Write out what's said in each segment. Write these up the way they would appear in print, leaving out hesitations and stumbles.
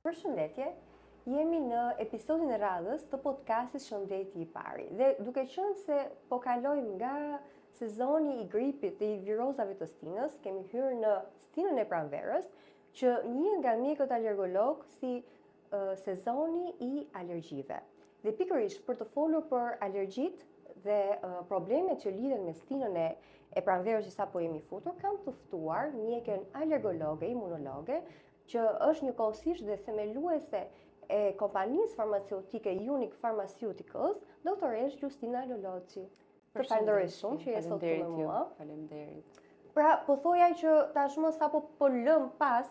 Përshëndetje, jemi në episodin e radhës të podcastit Shëndeti i pari. Dhe duke qenë se po kalojmë nga sezoni i gripit dhe i virozave të stinës, kemi hyrë në stinën e pranverës, që njihen nga mjekët alergolog si sezoni i alergjive. Dhe pikërisht për të folur për alergjit dhe problemet që lidhen me stinën e pranverës që sapo jemi futur, kam të ftuar mjekën alergologe, imunologe, që është njëkohësisht dhe themeluese e kompanisë farmaceutike Unique Pharmaceuticals, doktoresh Justina Loloci. Të falenderoj shumë që je sot me mua. Faleminderit. Pra, po thoja që tashmë sapo po lëm pas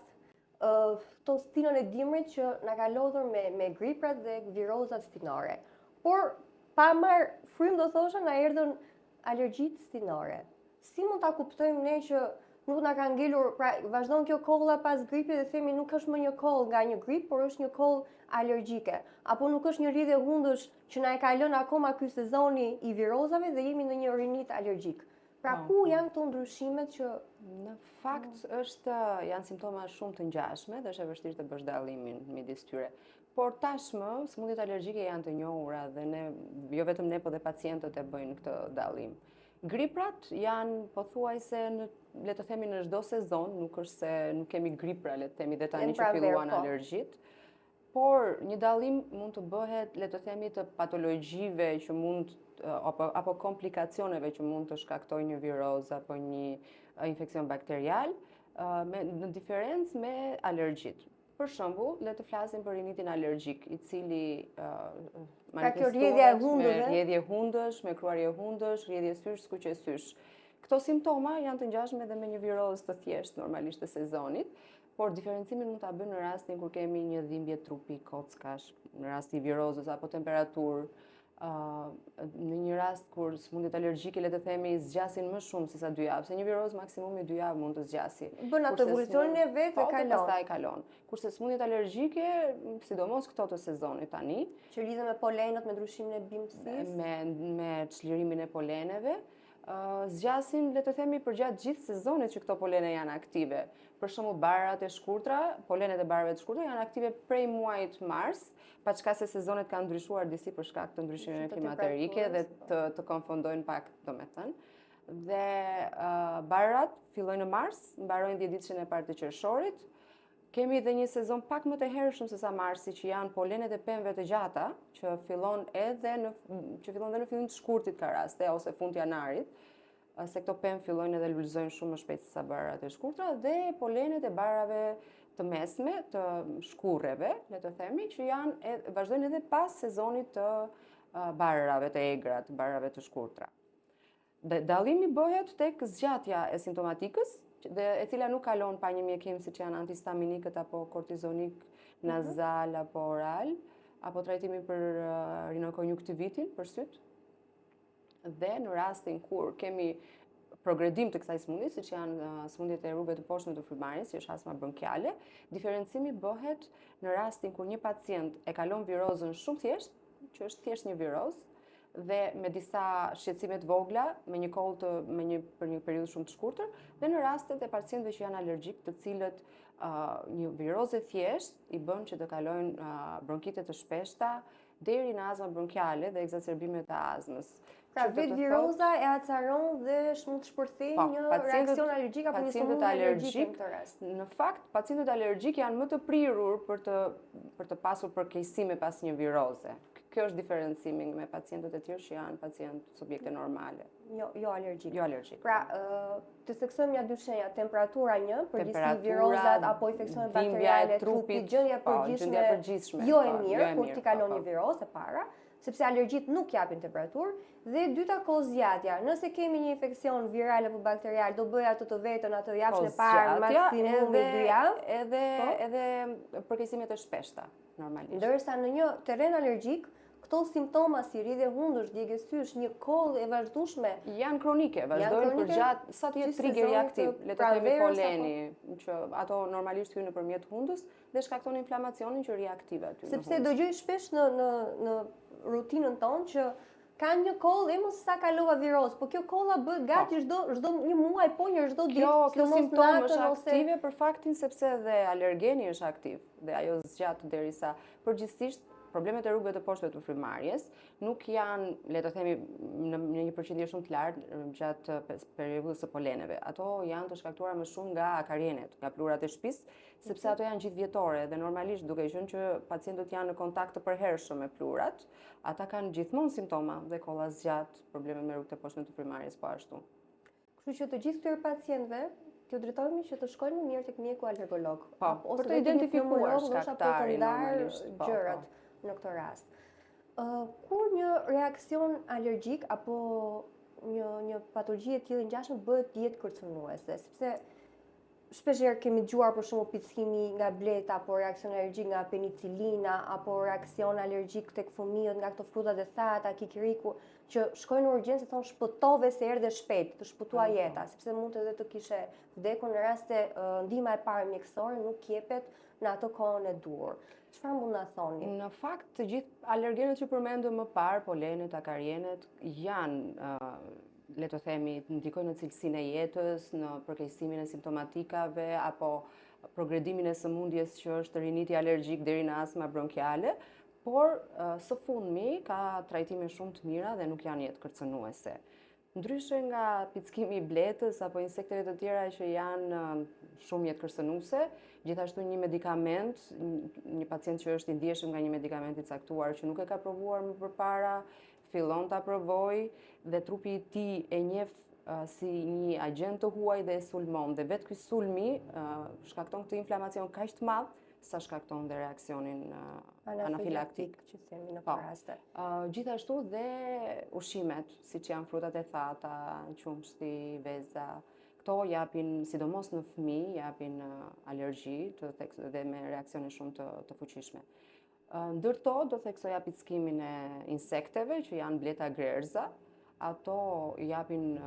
to stinën e dimrit që na ka lodhur me griprat dhe virozat stinore. Por pa marr frym do thosha na erdhën alergjitë stinore. Si mund ta kuptojmë ne që nuk na ka ngelur, pra vazhdon kjo kolla pas gripit dhe themi nuk është më një kollë nga një grip, por është një kollë alergjike, apo nuk është një rrjedhje hundësh që na e ka lënë akoma ky sezoni i virozave dhe jemi në një rinit alergjik. Pra ku janë këto ndryshimet që në fakt janë simptoma shumë të ngjashme dhe është e vështirë të bësh dallimin midis tyre. Por tashmë sëmundjet alergjike janë të njohura dhe ne, jo vetëm ne, por dhe pacientët e bëjnë këtë dallim. Griprat janë pothuajse le të themi në çdo sezon, nuk është se nuk kemi gripra, le të themi dhe tani që filluan alergjit. Por një dallim mund të bëhet, le të themi, të patologjive që mund apo komplikacioneve që mund të shkaktojë një viroz apo një infekcion bakterial, në diferencë me alergjit. Për shembull, le të flasim për rinitin alergjik, i cili manifestohet me rrjedhje hundësh, me kruarje hundësh, rrjedhje sysh, skuqje sysh. Këto simptoma janë të ngjashme edhe me një viroz të thjeshtë normalisht të sezonit, por diferencimin mund ta bëjmë në rastin kur kemi një dhimbje trupi, kockash, në rast i virozës apo temperaturë, në një rast kur sëmundjet alergjike le të themi zgjasin më shumë se sa 2 javë, se një viroz maksimumi 2 javë mund të zgjasë. Bën atë evolucionin e vet dhe kalon. Pastaj kalon. Kurse sëmundjet alergjike, sidomos këto të sezonit tani, që lidhen me polenët, me ndryshimin e bimësisë, me çlirimin e poleneve, zgjasin, le të themi, përgjatë gjithë sezonit që këto polene janë aktive. Për shembull, barat e shkurtra, polenet e barave të shkurtra janë aktive prej muajit mars, paçka se sezonet kanë ndryshuar disi për shkak të ndryshimeve klimaterike dhe të konfundojnë pak, domethënë. Dhe barat fillojnë në mars, mbarojnë 10 ditëshin e parë të qershorit. Kemi edhe një sezon pak më të hershëm se sa marsi, që janë polenet e pemëve të gjata, që fillon edhe në fillim të shkurtit ka raste, ose fund janarit, se këto pemë fillojnë edhe lulëzojnë shumë më shpejt se sa barat e shkurtra, dhe polenet e barave të mesme, të shkurreve, le të themi, që vazhdojnë edhe pas sezonit të barave të egra, të barave të shkurtra. Dallimi bëhet tek zgjatja e simptomatikës, e cila nuk kalon pa një mjekim siç janë antihistaminikët apo kortizonik nazal apo oral, apo trajtimi për rinokonjunktivitin për syt. Dhe në rastin kur kemi progredim të kësaj sëmundje, siç janë sëmundjet e rrugëve të poshtme të frymarrjes, si është astma bronkiale, diferencimi bëhet në rastin kur një pacient e kalon virozën shumë thjesht, që është thjesht një viroz, dhe me disa shqetësime të vogla, për një periudhë shumë të shkurtër, dhe në rastet e pacientëve që janë alergjik, të cilët një virozë e thjesht i bën që të kalojnë bronkite të shpeshta deri në astma bronkiale dhe eksacerbimet e astmës. Pra vetë viroza e acaron dhe mund të shpërthejë një reakcion alergjik apo një sëmundje alergjike në këtë rast. Në fakt, pacientët alergjik janë më të prirur për të pasur përkeqësime pas një viroze. Kjo është diferencimi me pacientët e tjerë që janë pacientë subjekte normale. Jo alergjik. Jo alergjik. Pra, të theksojmë ja dy shenja, temperatura 1, përgjithësi virozat apo infeksionet bakteriale, trupit, gjendja përgjithshme jo e mirë kur ti kalon një virozë e para, sepse alergjit nuk japin temperaturë, dhe dyta kozjatja. Nëse kemi një infekcion viral apo bakterial, do bëj ato të vetën atë javën e parë, maksimumi 2 javë, edhe përkeqësimet e shpeshta normalisht. Ndërsa në një terren alergjik, këto simptoma si rrjedhje hundësh, djegje sysh, një kollë e vazhdueshme janë kronike, vazhdojnë përgjatë sa të jetë triggeri aktiv, le të themi poleni, që ato normalisht hyjnë nëpërmjet hundës dhe shkakton inflamacionin që riaktive aty. Sepse dëgjoj shpesh në rutinën tonë që ka një kollë, e mos sa kalova viroz, po kjo kolla bëhet gati çdo një muaj, po një çdo ditë. Kjo simptom është natën, aktive për faktin sepse dhe alergeni është aktiv dhe ajo zgjat derisa përgjithsisht problemet e rrugëve të poshtëve të frymarrjes nuk janë, le të themi, në një përqindje shumë të lartë gjatë periudhës së poleneve. Ato janë të shkaktuara më shumë nga akarienet, nga pluhurat e shtëpisë, sepse ato janë gjithëvjetore dhe normalisht duke qenë që pacientët janë në kontakt të përhershëm me pluhurat, ata kanë gjithmonë simptoma dhe kolla zgjat, probleme me rrugët e poshtme të frymarrjes po ashtu. Kështu që të gjithë këtyre pacientëve t'ju drejtojmë që të shkojnë më mirë tek mjeku alergolog. Po, për të identifikuar shkaktarin normalisht. Gjërat në këtë rast. Kur një reakcion alergjik apo një patologji e tillë ngjashme bëhet dietë kërcënuese, sepse shpeshherë kemi dëgjuar për shembull pickimi nga bleta apo reakcion alergjik nga penicilina apo reakcion alergjik tek fëmijët nga këto frutat e thata, kikiriku, që shkojnë në urgjencë thonë shpëtove se erdhe shpejt, të shpëtua jeta, sepse mund edhe të kishe vdekur në raste ndihma e parë mjekësore nuk jepet në ato kohën e duhur. Çfarë mund na thoni? Në fakt, të gjithë alergenet që përmendëm më parë, polenet, akarienet, janë, le të themi, ndikojnë në cilësinë e jetës, në përkeqësimin e simptomatikave apo progredimin e sëmundjes që është riniti alergjik deri në astma bronkiale, por së fundmi ka trajtime shumë të mira dhe nuk janë jetë kërcënuese. Ndryshe nga pickimi i bletës apo insekteve të tjera që janë shumë jetë kërcënuese, gjithashtu një medikament, një pacient që është i ndjeshëm nga një medikament i caktuar që nuk e ka provuar më përpara, fillon ta provojë dhe trupi i tij e njeh si një agent të huaj dhe e sulmon. Dhe vetë ky sulmi shkakton këtë inflamacion kaq të madh sa shkakton dhe reaksionin anafilaktik që themi në këtë raste. Gjithashtu dhe ushqimet, siç janë frutat e thata, qumshti, veza, këto japin, sidomos në fëmijë, japin alergji dhe me reaksione shumë të fuqishme. Ndërto do theksoja pickimin e insekteve që janë bleta grerza. Ato japin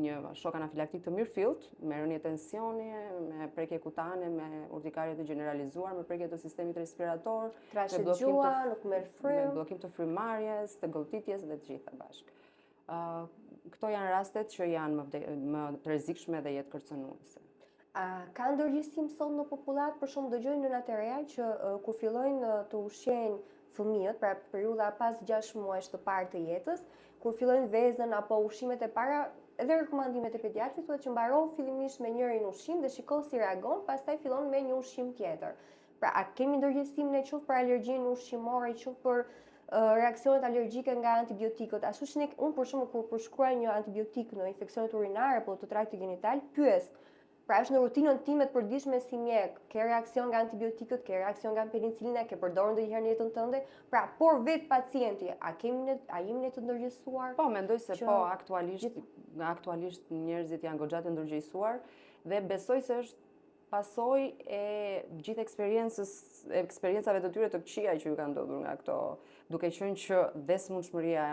një shok anafilaktik të mirëfillt, me rënje tensioni, me prekje kutane, me urtikarje të gjeneralizuar, me prekje të sistemit respirator, trashë gjua, nuk merr frym, me bllokim të frymarrjes, të golltitjes dhe të gjitha bashkë. Këto janë rastet që janë më të rrezikshme dhe jetë kërcënuese. Ka ndërgjegjësim sot në popullat, për shumë dëgjojnë nënat e reja që kur fillojnë të ushqejnë fëmijët, pra periudha pas 6 muajsh të parë të jetës, kur fillojnë vezën apo ushqimet e para, edhe rekomandimet e pediatrit thuhet që mbaron fillimisht me njërin ushqim dhe shikon si reagon, pastaj fillon me një ushqim tjetër. Pra, a kemi ndërgjegjësimin e qoftë për alergjinë ushqimore, qoftë për reaksionet alergjike nga antibiotikët? Ashtu që unë për shembull kur përshkruaj një antibiotik në infeksionet urinare apo të traktit genital, pyes. Pra është në rutinën time të përditshme si mjek, ke reakcion nga antibiotikët, ke reakcion nga penicilina, ke përdorur ndonjëherë në jetën tënde, pra por vetë pacienti, a jemi ne të ndërgjegjësuar? Po, mendoj se po, aktualisht njerëzit janë goxha të ndërgjegjësuar dhe besoj se është pasojë e gjithë eksperiencave të tyre të këqija që ju kanë ndodhur nga këto, duke qenë që dhe smundshmëria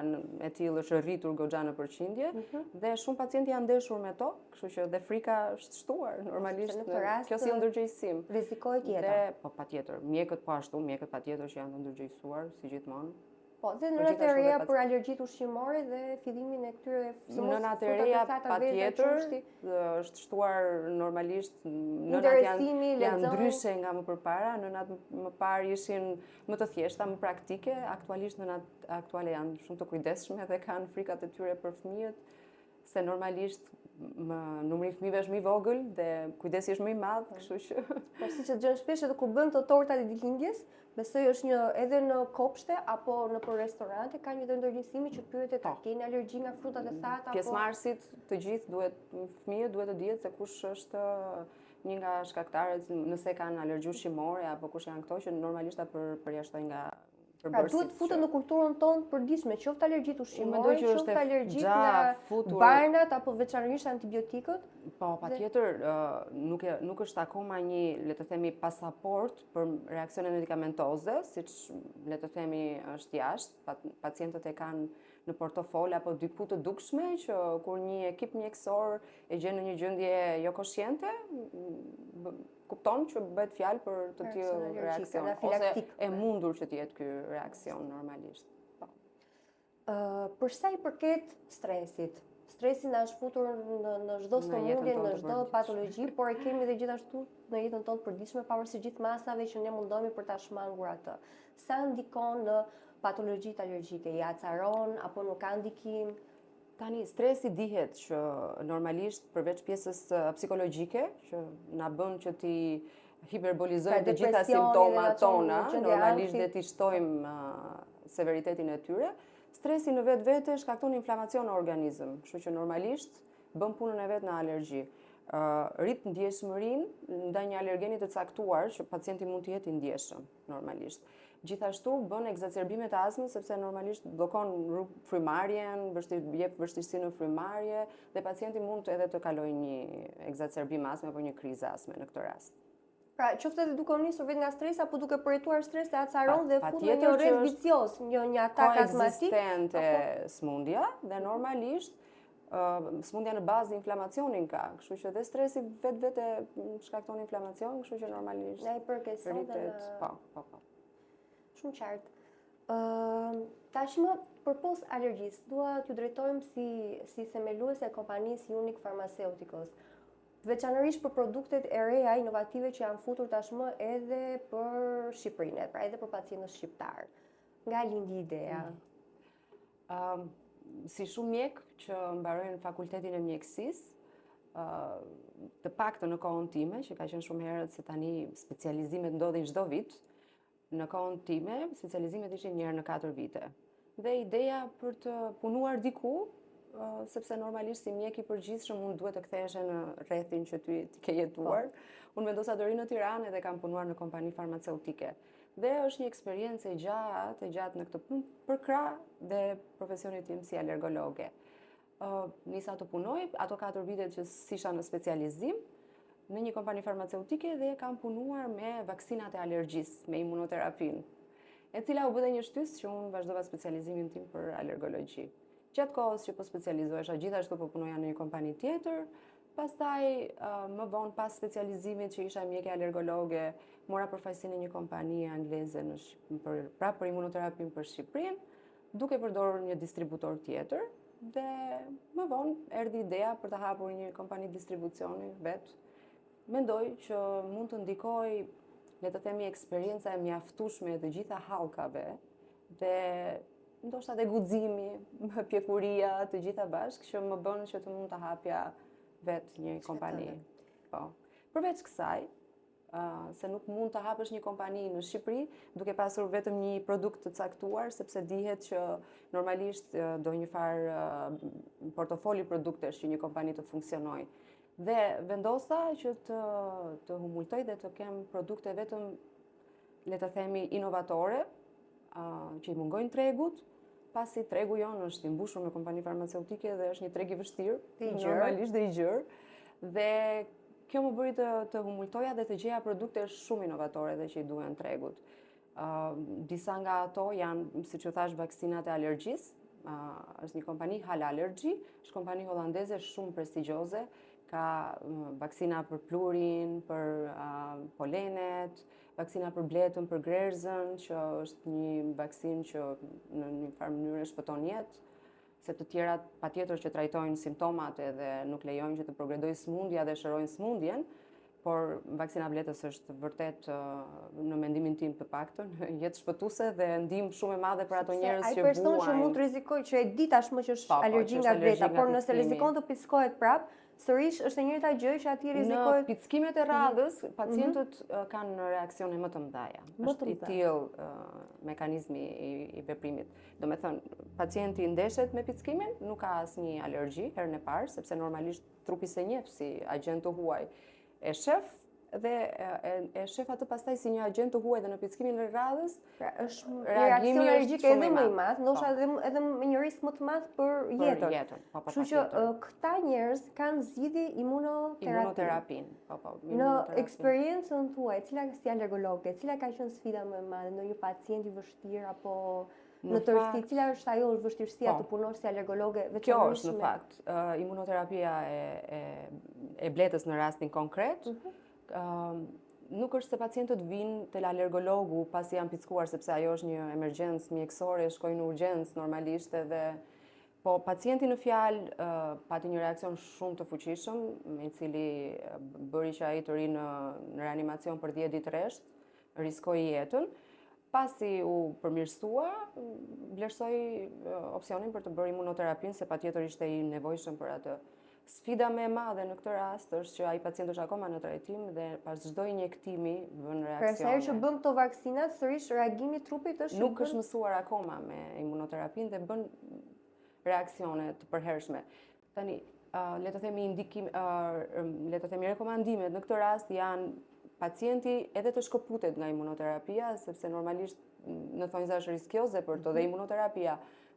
e tillë është rritur goxha në përqindje dhe shumë pacientë janë ndeshur me to, kështu që dhe frika është shtuar normalisht kjo si ndërgjegjësim. Rrezikohet jeta. Dhe po patjetër, mjekët po ashtu, mjekët patjetër që janë të ndërgjegjësuar si gjithmonë. Po, dhe nënat e reja për alergjitë ushqimore dhe fillimin e këtyre nënat e reja patjetër është shtuar normalisht, nënat janë ndryshe nga më përpara, nënat më parë ishin më të thjeshta, më praktike, aktualisht nënat aktuale janë shumë të kujdesshme dhe kanë frikat e tyre për fëmijët, se normalisht numri i fëmijëve është më i vogël dhe kujdesi është më i madh, kështu që po siç e dëgjoj shpesh edhe kur bën të tortat e ditëlindjes, besoj është edhe në kopshte apo në restorante ka një ndërgjegjësimi që pyetet a keni alergji nga frutat e thata apo pjesëmarrësit të gjithë fëmijët duhet të dihet se kush është një nga shkaktarët nëse kanë alergji ushqimore apo kush janë këto që normalisht ta përjashtojnë nga pra duhet futet në kulturën tonë përditshme, qoftë alergjitë ushqimore, qoftë alergjitë nga barnat apo veçanërisht antibiotikët. Po, patjetër, nuk është akoma një, le të themi, pasaport për reaksione medikamentoze, siç le të themi është jashtë, pacientët e kanë në portofol apo diku të dukshme që kur një ekip mjekësor e gjen në një gjendje jo konsciente, kupton që bëhet fjalë për të tillë reaksion ose e mundur që të jetë ky reaksion normalisht. Për sa i përket stresit, stresi na është futur në çdo sëmundje, në çdo patologji, por e kemi dhe gjithashtu në jetën tonë përditshme, pavarësisht gjithë masave që ne mundohemi për ta shmangur atë. Sa ndikon në patologjitë alergjike, i acaron apo nuk ka ndikim? Tani, stresi dihet që normalisht përveç pjesës psikologjike, që na bën që ti hiperbolizojmë të gjitha simptomat tona, normalisht dhe ti shtojmë severitetin e tyre, stresi në vetë shkakton inflamacion në organizëm, kështu që normalisht bën punën e vet në alergji. Rrit ndjeshmërinë ndaj një alergeni të caktuar që pacienti mund të jetë i ndjeshëm normalisht. Gjithashtu bën eksacerbime të astmës sepse normalisht bllokon rrugë frymarrjen, jep vështirësi në frymarrje dhe pacienti mund edhe të kalojë një eksacerbim astme apo një krizë astme në këtë rast. Pra, qoftë edhe duke nisur vetë nga stresi apo duke përjetuar stres e acaron dhe fut në një rreth vicioz, një atak astmatik. Koekzistente smundja dhe normalisht smundja në bazë inflamacionin ka, kështu që dhe stresi vetë shkakton inflamacion, kështu që normalisht rritet. Po. Shumë qartë. Tashmë, përpos alergjisë, dua t'ju drejtojmë si themeluese e kompanisë Unique Pharmaceuticals, veçanërisht për produktet e reja inovative që janë futur tashmë edhe për Shqipërinë, pra edhe për pacientët shqiptar. Nga lindi ideja? Si shumë mjek që mbarojnë fakultetin e mjekësisë, të paktën në kohën time, që ka qenë shumë herët se tani specializimet ndodhin çdo vit, në kohën time, specializimet ishin një herë në 4 vite. Dhe ideja për të punuar diku, sepse normalisht si mjek i përgjithshëm unë duhet të kthehesh në rrethin që ty ke jetuar. Unë vendosa të ri në Tiranë dhe kam punuar në kompani farmaceutike. Dhe është një eksperiencë e gjatë në këtë punë për krah dhe profesionit tim si alergologe. Nisa të punoj ato 4 vite që isha në specializim në një kompani farmaceutike dhe kam punuar me vaksinat e alergjisë, me imunoterapin, e cila u bë një shtys që unë vazhdova specializimin tim për alergologji. Gjatë kohës që po specializohesha, gjithashtu po punoja në një kompani tjetër, pastaj më vonë pas specializimit që isha mjeke alergologe, mora përfaqësinë në një kompani angleze për imunoterapin për Shqipërinë, duke përdorur një distributor tjetër, dhe më vonë erdhi ideja për të hapur një kompani distribucioni vetë. Mendoj që mund të ndikoj, le të themi, eksperienca e mjaftueshme të gjitha hallkave dhe ndoshta dhe guximi, pjekuria, të gjitha bashkë që më bën që të mund të hapja vetë një kompani. Po. Përveç kësaj, se nuk mund të hapësh një kompani në Shqipëri duke pasur vetëm një produkt të caktuar, sepse dihet që normalisht do një farë portofoli produktesh që një kompani të funksionojë. Dhe vendosa që të humultoj dhe të kem produkte vetëm, le të themi, inovatore, që i mungojnë tregut, pasi tregu jonë është i mbushur me kompani farmaceutike dhe është një treg i vështirë, normalisht dhe i gjerë. Dhe kjo më bëri të humultoja dhe të gjeja produkte shumë inovatore dhe që i duhen tregut. Disa nga ato janë, siç u thash, vaksinat e alergjisë. Është një kompani Hal Allergy, është kompani holandeze shumë prestigjioze, ka vaksina për plurin, për polenet, vaksina për bletën, për grezën, që është një vaksinë që në një farë mënyrë shpëton jetë, se të tjerat patjetër që trajtojnë simptomat edhe nuk lejojnë që të progredojë smundja dhe shërojnë smundjen, por vaksina bletës është vërtet, në mendimin tim të paktën, jetë shpëtuese dhe ndihmë shumë e madhe për ato njerëz që vuajnë. Ai person që mund të rrezikojë, që e di tashmë që është alergji nga bleta, por nëse rrezikon të pickohet prapë, sërish është e njëjta gjë që aty rrezikohet. Në pickimet e radhës, pacientët kanë reaksione më të mëdha. Është i tillë mekanizmi i veprimit. Domethënë, pacienti ndeshet me pickimin, nuk ka asnjë alergji herën e parë, sepse normalisht trupi se njeh si agent të huaj e shef dhe e shef atë pastaj si një agent të huaj dhe në pickimin e radhës, pra është reakcion alergjik edhe më i madh, ndoshta edhe me një risk më të madh për jetën. Kështu që këta njerëz kanë zgjidhje imunoterapin. Në eksperiencën tuaj, cila si alergologe, cila ka qenë sfida më e madhe, ndonjë pacient i vështirë apo në tërësi, cila është ajo vështirësia të punosh si alergologe? Kjo është në fakt imunoterapia e bletës në rastin konkret. nuk është se pacientët vinë te alergologu pasi janë pickuar sepse ajo është një emergjencë mjekësore, shkojnë në urgjencë normalisht edhe po pacienti në fjalë pati një reakcion shumë të fuqishëm, me i cili bëri që ai të ri në reanimacion për 10 ditë rresht, riskoi jetën. Pasi u përmirësua, vlerësoi opsionin për të bërë imunoterapinë se patjetër ishte i nevojshëm për atë. Sfida më e madhe në këtë rast është që ai pacient është akoma në trajtim dhe pas çdo injektimi bën reaksione. Për sa që bën këto vaksinat, sërish reagimi i trupit është nuk është mësuar akoma me imunoterapinë dhe bën reaksione të përhershme. Tani, le të themi rekomandimet në këtë rast janë pacienti edhe të shkëputet nga imunoterapia, sepse normalisht në thonjza është riskioze për to dhe imunoterapia,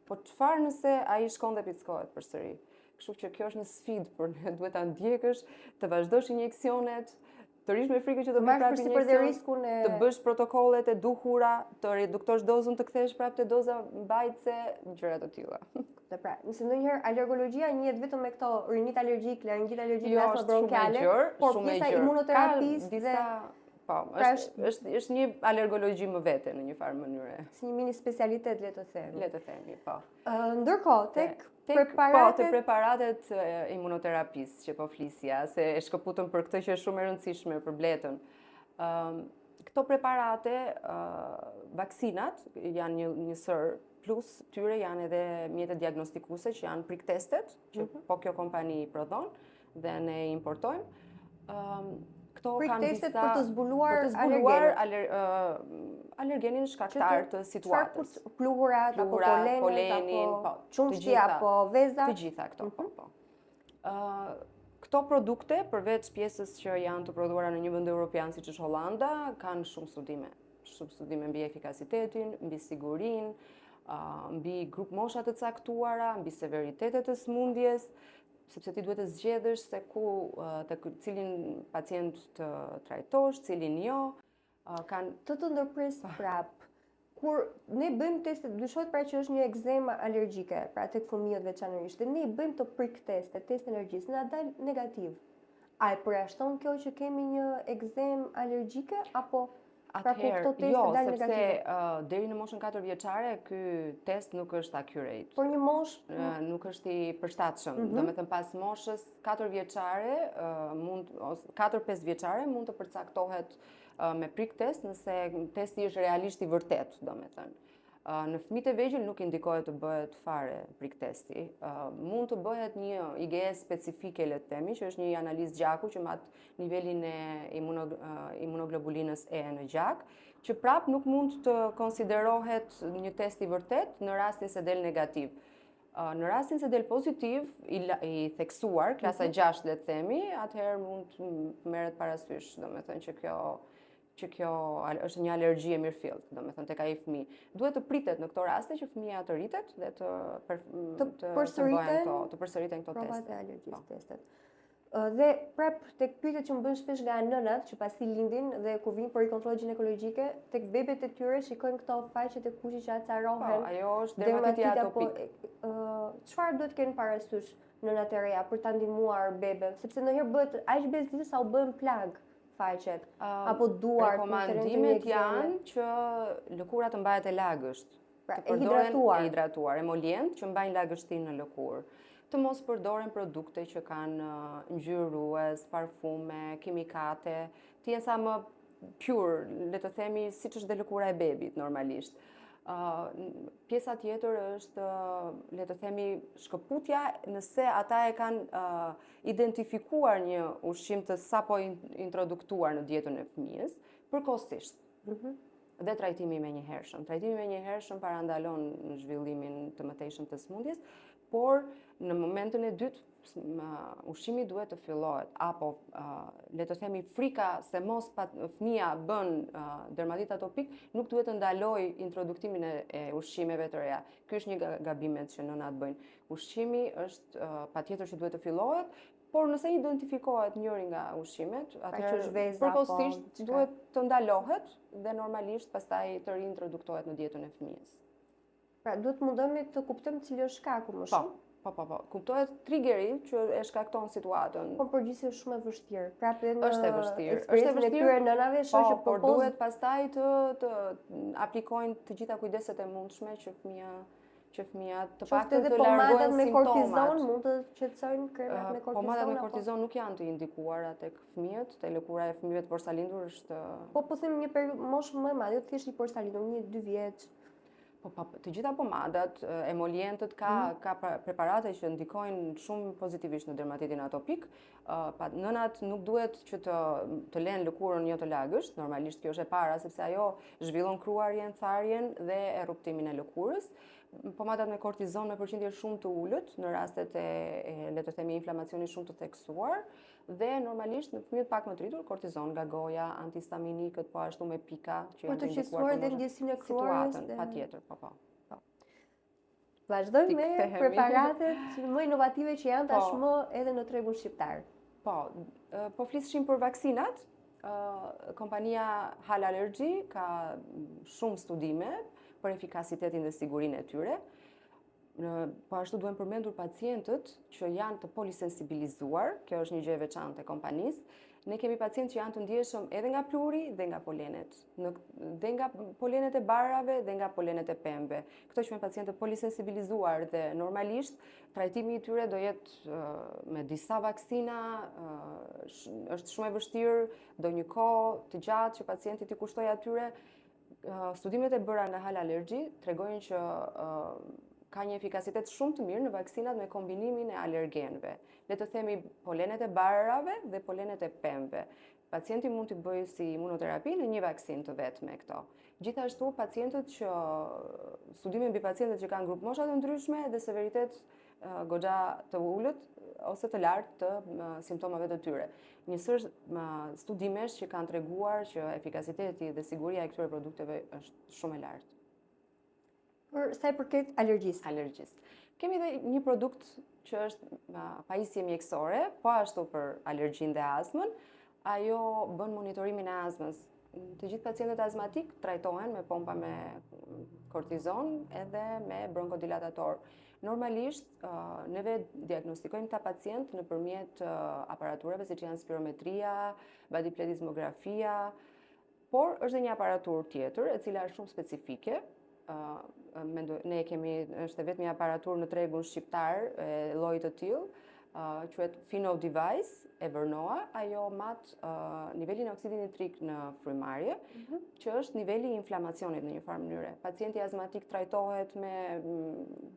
po çfarë nëse ai shkon dhe pickohet përsëri? Kështu që kjo është një sfidë, por ne duhet ta ndjekësh, të vazhdosh injeksionet, të rish me frikë që të bësh prapë injeksion, të bësh protokollet e duhura, të reduktosh dozën, të kthesh prapë te doza mbajtëse, gjëra të tilla. Dhe pra, nëse ndonjëherë alergologjia njihet vetëm me këto rinit alergjik, laringit alergjik, jo, astma bronkiale, por pjesa imunoterapisë dhe po, është një alergologji më vete në një farë mënyre. Si një mini specialitet, le të themi. Le të themi, po. Ndërkohë, tek preparatet imunoterapisë që po flisja, se e shkëputëm për këtë që është shumë e rëndësishme për bletën. Këto preparate, vaksinat, janë një sër, plus tyre janë edhe mjetet diagnostikuese që janë prick testet, që po kjo kompani prodhon dhe ne importojmë. Prick testet për të zbuluar alergenin shkaktar të situatës. Pluhurat, apo polenin, qumshti, apo vezat? Të gjitha këto, po. Këto produkte, përveç pjesës që janë të prodhuara në një vend evropian siç është Hollanda, kanë shumë studime mbi efikasitetin, mbi sigurinë, mbi grup mosha të caktuara, mbi severitetet e sëmundjes, sepse ti duhet të zgjedhësh se cilin pacient të trajtosh, cilin jo. Të ndërpres prap. Kur ne bëjmë teste, dyshohet pra që është një ekzem alergjike, pra tek fëmijët veçanërisht, dhe ne bëjmë të prick teste, test energjisë, na dal negativ. A e përjashton kjo që kemi një ekzem alergjike apo atëherë, jo, sepse deri në moshën 4 vjeçare ky test nuk është accurate. Por një moshë nuk është i përshtatshëm. Domethënë pas moshës 4 vjeçare 4-5 vjeçare mund të përcaktohet me prick test nëse testi është realisht i vërtet, domethënë. Në fëmijët e vegjël nuk indikohet të bëhet fare prick testi. Mund të bëhet një IgE specifike, le të themi, që është një analizë gjaku që mat nivelin e imunoglobulinës E në gjak, që prap nuk mund të konsiderohet një test i vërtet në rastin se del negativ. Në rastin se del pozitiv, i theksuar, klasa 6 le të themi, atëherë mund të merret parasysh, domethënë që kjo është një alergji e mirëfillt, domethënë tek ai fëmijë. Duhet të pritet në këto raste që fëmia të rritet dhe të përsëriten këto teste. Testet. Dhe prap tek pyetjet që më bën shpesh nga nënat që pasi lindin dhe kur vinë për kontroll ginekologjike, tek bebet e tyre shikojnë këto faqet e kuqe që acarohen. Ajo është dermatiti atopik. Çfarë duhet kenë parasysh nënat e reja për ta ndihmuar beben, sepse ndonjëherë bëhet aq bezdisë sa u bën plag faqet apo duart. Rekomandimet janë që lëkura të mbahet e lagësht, e hidratuar, emolient që mbajnë lagështinë në lëkurë. Të mos përdoren produkte që kanë ngjyrues, parfume, kimikate, të jenë sa më pure, le të themi, siç është dhe lëkura e bebit normalisht. Pjesa tjetër është, le të themi, shkëputja nëse ata e kanë identifikuar një ushqim të sapo introduktuar në dietën e fëmijës, përkohësisht. Dhe trajtimi menjëhershëm. Trajtimi menjëhershëm parandalon në zhvillimin të mëtejshëm të sëmundjes, por në momentin e dytë ushqimi duhet të fillohet, apo le të themi frika se mos fëmia bën dermatit atopik, nuk duhet të ndaloj introduktimin e ushqimeve të reja. Ky është një gabimet që nënat bëjnë. Ushqimi është patjetër që duhet të fillohet, por nëse identifikohet njëri nga ushqimet, atëherë përkohësisht duhet të ndalohet dhe normalisht pastaj të riintroduktohet në dietën e fëmijës. Pra duhet mundohemi të kuptojmë cili është shkaku më shumë. Po. Kuptohet triggeri që e shkakton situatën. Po përgjithsisht shumë e vështirë. Prapë Është e vështirë. Eksperiencën e këtyre nënave shoh që por duhet pastaj të aplikojnë të gjitha kujdeset e mundshme që fëmia të paktën të largojnë me simptomat. kortizon mund të qetësojnë kremat me kortizon. Pomadat me kortizon nuk janë të indikuara tek fëmijët, te lëkura e fëmijëve të porsalindur është. Po them një moshë më e madhe, thjesht i porsalindur, 1-2 vjeç. Po të gjitha pomadat, emolientët ka preparate që ndikojnë shumë pozitivisht në dermatitin atopik. Nënat nuk duhet që të lënë lëkurën jo të lagësht, normalisht kjo është e para sepse ajo zhvillon kruarjen, tharjen dhe eruptimin e lëkurës. Pomadat me kortizon me përqindje shumë të ulët në rastet e le të themi inflamacionit shumë të theksuar dhe normalisht në fëmijët pak më të rritur kortizon nga goja, antihistaminikët, po ashtu me pika që janë të qetësuar dhe ndjesinë e kruarjes. Patjetër, po. Vazhdojmë me preparatet më inovative që janë tashmë edhe në tregun shqiptar. Po flisshim për vaksinat. Kompania Hal Allergy ka shumë studime për efikasitetin dhe sigurinë e tyre. Po ashtu duhen përmendur pacientët që janë të polisensibilizuar, kjo është një gjë e veçantë e kompanisë. Ne kemi pacientë që janë të ndjeshëm edhe nga pluri dhe nga polenet, dhe nga polenet e barave dhe nga polenet e pemëve. Këto që me pacientë polisensibilizuar dhe normalisht trajtimi i tyre do jetë me disa vaksina, është shumë e vështirë, do një kohë të gjatë që pacientit i kushtoj atyre. Studimet e bëra nga Hal Allergy tregojnë që ka një efikasitet shumë të mirë në vaksinat me kombinimin e alergenëve. Le të themi polenet e barave dhe polenet e pemëve. Pacienti mund të bëjë si imunoterapi në një vaksin të vetme këto. Gjithashtu pacientët që studime mbi pacientët që kanë grup mosha të ndryshme dhe severitet goxha të ulët ose të lartë të simptomave të tyre. Njësër studimesh që kanë treguar që efikasiteti dhe siguria e këtyre produkteve është shumë e lartë. Për sa i përket alergjisë. Kemi dhe një produkt që është pajisje mjekësore, po ashtu për alergjinë dhe astmën. Ajo bën monitorimin e astmës. Të gjithë pacientët astmatik trajtohen me pompa me kortizon edhe me bronkodilatator. Normalisht, neve diagnostikojmë këta pacient nëpërmjet aparaturave siç janë spirometria, badiplezmografia, por është dhe një aparaturë tjetër e cila është shumë specifike. Ne kemi, është vetëm një aparaturë në tregun shqiptar e llojit të tillë, quhet Fino Device e Vernoa, ajo mat nivelin e oksidit nitrik në frymarrje, që është niveli i inflamacionit në një farë mënyre. Pacienti astmatik trajtohet me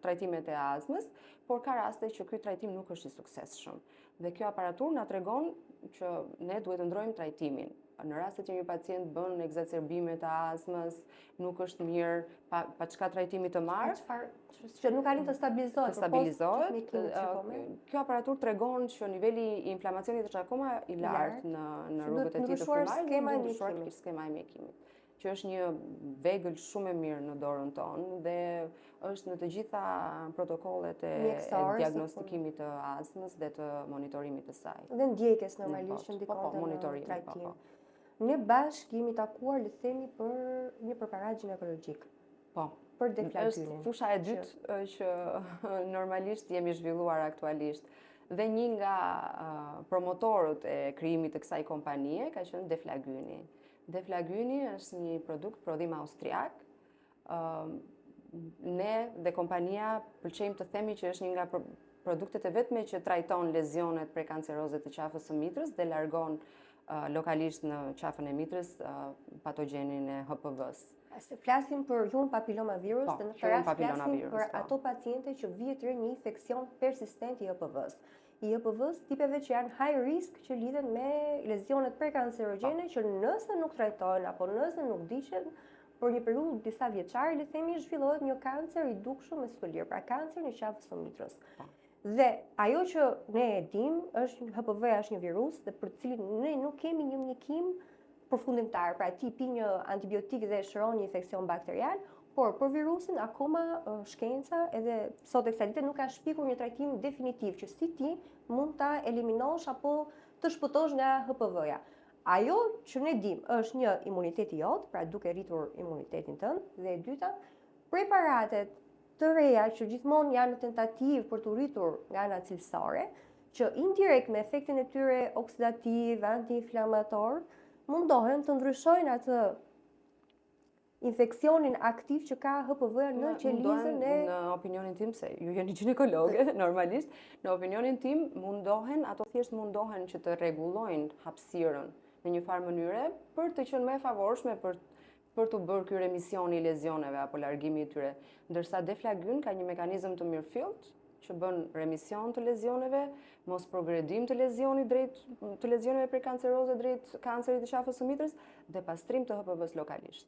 trajtimet e astmës, por ka raste që ky trajtim nuk është i suksesshëm. Dhe kjo aparaturë na tregon që ne duhet të ndrojmë trajtimin. Në rastet që një pacient bën egzacerbime të astmës, nuk është mirë, pa çka trajtimi të marrë, që nuk arrin të stabilizohet. Kjo aparaturë tregon që niveli i inflamacionit është akoma i lartë në rrugët e tij të frymarrjes dhe ndryshuar skema e mjekimit, që është një vegël shumë e mirë në dorën tonë dhe është në të gjitha protokollet e diagnostikimit të astmës dhe të monitorimit të saj. Dhe ndjekjes normalisht që ndikon në trajtim. Ne bashkë jemi takuar, le të themi, për një preparat ginekologjik. Po. Për deflagynin. Është fusha e dytë që normalisht jemi zhvilluar aktualisht. Dhe një nga promotorët e krijimit të kësaj kompanie ka qenë deflagyni. Deflagyni është një produkt prodhim austriak. Ne dhe kompania pëlqejmë të themi që është një nga produktet e vetme që trajton lezionet prekanceroze të qafës së mitrës dhe largon lokalisht në qafën e mitrës patogjenin e HPV-s. Flasim për human papillomavirus dhe në të rast flasim për ato paciente që vihet të një infeksion persistent i HPV-s. I HPV-s tipeve që janë high risk që lidhen me lezionet prekancerogjene që nëse nuk trajtohen apo nëse nuk ndiqen për një periudhë disa vjeçare, le të themi, zhvillohet një kancer i dukshëm me spolir, pra kancer në qafën e mitrës. Dhe ajo që ne e dim është HPV-ja është një virus dhe për cilin ne nuk kemi një mjekim përfundimtar, pra ti pi një antibiotik dhe shëron një infeksion bakterial, por për virusin akoma shkenca edhe sot e kësaj dite nuk ka shpikur një trajtim definitiv që si ti mund ta eliminosh apo të shpëtosh nga HPV-ja. Ajo që ne dim është një imunitet i jot, pra duke rritur imunitetin tënd, dhe e dyta, preparatet të reja që gjithmonë janë në tentativë për të rritur nga ana cilësore, që indirekt me efektin e tyre oksidativ, anti-inflamator, mundohen të ndryshojnë atë infeksionin aktiv që ka HPV-ja në qelizën e... Në opinionin tim, se ju jeni ginekologe, normalisht, në opinionin tim ato thjesht mundohen që të rregullojnë hapësirën në një farë mënyre për të qenë më e favorshme për të bërë ky remision i lezioneve apo largimi i tyre. Ndërsa Deflagyne ka një mekanizëm të mirëfillt që bën remision të lezioneve, mos progredim të lezioneve prekanceroze drejt kancerit të qafës së mitrës dhe pastrim të HPV-s lokalisht.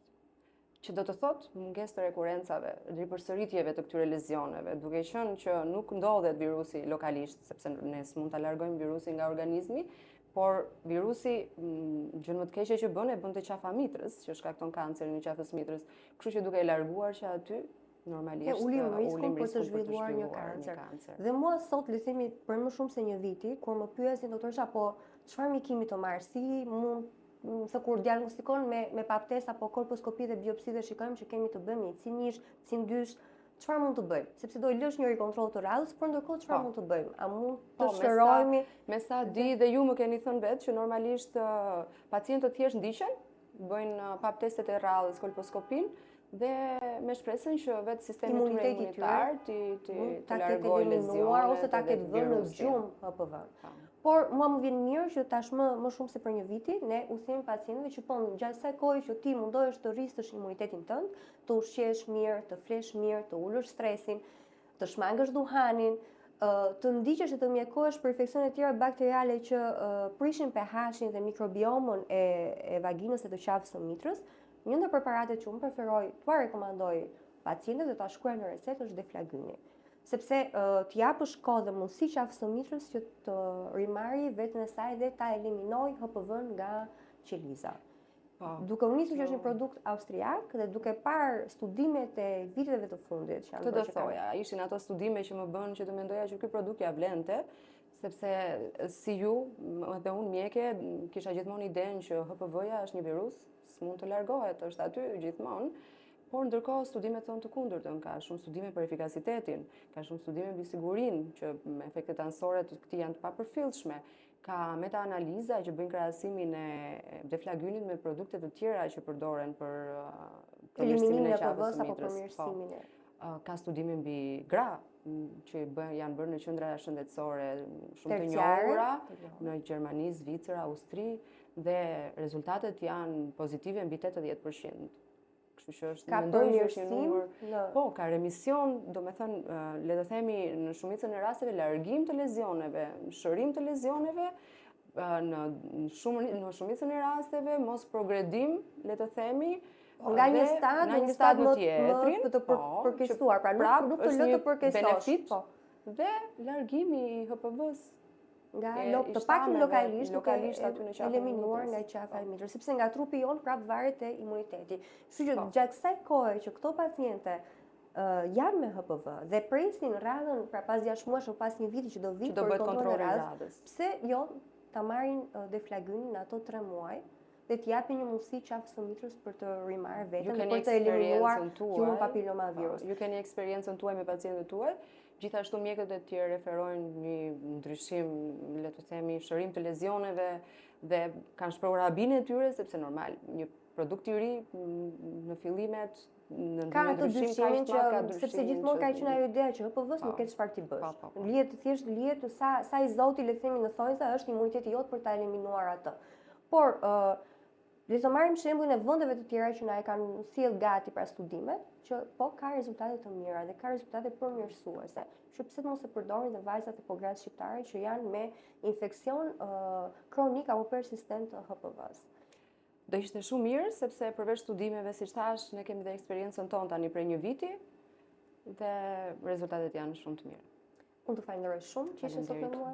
Që do të thotë mungesë të rekurencave, ripërsëritjeve të këtyre lezioneve, duke qenë që nuk ndodhet virusi lokalisht, sepse ne s'mund ta largojmë virusin nga organizmi, por virusi gjën më të keqe që bën të qafa mitrës, që shkakton kancerin e qafës mitrës. Kështu që duke e larguar që aty, normalisht ulim riskun për të zhvilluar një kancer. Dhe mua sot, le themi, për më shumë se një viti, kur më pyesin doktorësha, po çfarë mikimi të marr, si mund se kur diagnostikon me paptes apo kolposkopi dhe biopsi dhe shikojmë që kemi të bëjmë një cinish, cindysh, çfarë mund të bëjmë? Sepse do i lësh një rikontroll të radhës, por ndërkohë çfarë mund të bëjmë? A mund të shërohemi? Me sa di dhe ju më keni thënë vetë që normalisht pacientët thjesht ndiqen, bëjnë paptestet e radhës, kolposkopin, dhe me shpresën që vetë sistemi imunitar të largojë lezionet ose ta ketë vënë në gjumë HPV. Por mua më vjen mirë që tashmë më shumë se për një viti ne udhëtojmë pacientëve që gjatë asaj kohe që ti mundohesh të rrisësh imunitetin tënd, të ushqesh mirë, të flesh mirë, të ulësh stresin, të shmangësh duhanin, të ndiqesh dhe të mjekohesh për infeksione të tjera bakteriale që prishin pH-in dhe mikrobiomën e vaginës e të qafës së mitrës. Një ndër preparatet që unë preferoj t'ua rekomandoj pacientëve dhe ta shkruaj në recetë është Deflagyni. Sepse t'i japësh kohë dhe mundësi qafës së mitrës që të rimarrë veten e saj dhe ta eliminojë HPV-n nga qeliza. Duke u nisur që është një produkt austriak dhe duke parë studimet e viteve të fundit që të do thoja, ishin ato studime që më bën që të mendoja që ky produkt ja vlente, sepse si ju dhe unë mjeke kisha gjithmonë idenë që HPV-ja është një virus, s'mund të largohet, është aty gjithmonë. Por ndërkohë studimet thonë të kundërtën, ka shumë studime për efikasitetin, ka shumë studime mbi sigurinë që efektet anësore të këtij janë të papërfillshme, ka meta-analiza që bëjnë krahasimin e Deflagynit me produkte të tjera që përdoren për eliminimin e HPV-s apo përmirësimin e. Ka studime mbi gra që janë bërë në qendra shëndetësore shumë të njohura në Gjermani, Zvicër, Austri dhe rezultatet janë pozitive mbi 80%. Ka përmirësim? Po, ka remision, do me thënë, le të themi në shumicën e rasteve largim të lezioneve, shërim të lezioneve, në shumicën e rasteve mos progredim, le të themi, nga një stad më të përkestuar, pra nuk të lë të përkestosh. Dhe largimi i HPV-s nga të paktën lokalisht duke eliminuar nga qafa e mitrës, sepse nga trupi jonë prap varet e imuniteti. Kështu që gjatë kësaj kohe që këto paciente janë me HPV dhe presin radhën pra pas 6 muajsh apo pas një viti që do vitë për kontrollin e radhës, pse jo ta marrin Deflagynin në ato 3 muaj dhe t'japin një mundësi qafës së mitrës për të rimarrë veten dhe për të eliminuar human papillomavirus. Ju keni eksperiencën tuaj me pacientët tuaj? Gjithashtu mjekët e tjerë referojnë një ndryshim, le të themi, shërim të lezioneve dhe kanë shprehur habinë e tyre sepse normal, një produkt i ri në fillimet ka atë ndryshimin që sepse gjithmonë ka qenë ajo ideja që HPV-s nuk ke çfarë ti bësh. Lihet sa i Zoti le të themi në thonjza është imuniteti jot për ta eliminuar atë. Por le të marrim shembullin e vendeve të tjera që na e kanë sjell gati pra studimet, që po ka rezultate të mira dhe ka rezultate përmirësuese. Që pse mos e përdorin dhe vajzat e gratë shqiptare që janë me infeksion kronik apo persistent të HPV-s. Do ishte shumë mirë sepse përveç studimeve, siç thash, ne kemi dhe eksperiencën tonë tani prej një viti dhe rezultatet janë shumë të mira. Unë të falenderoj shumë që ishe sot me mua.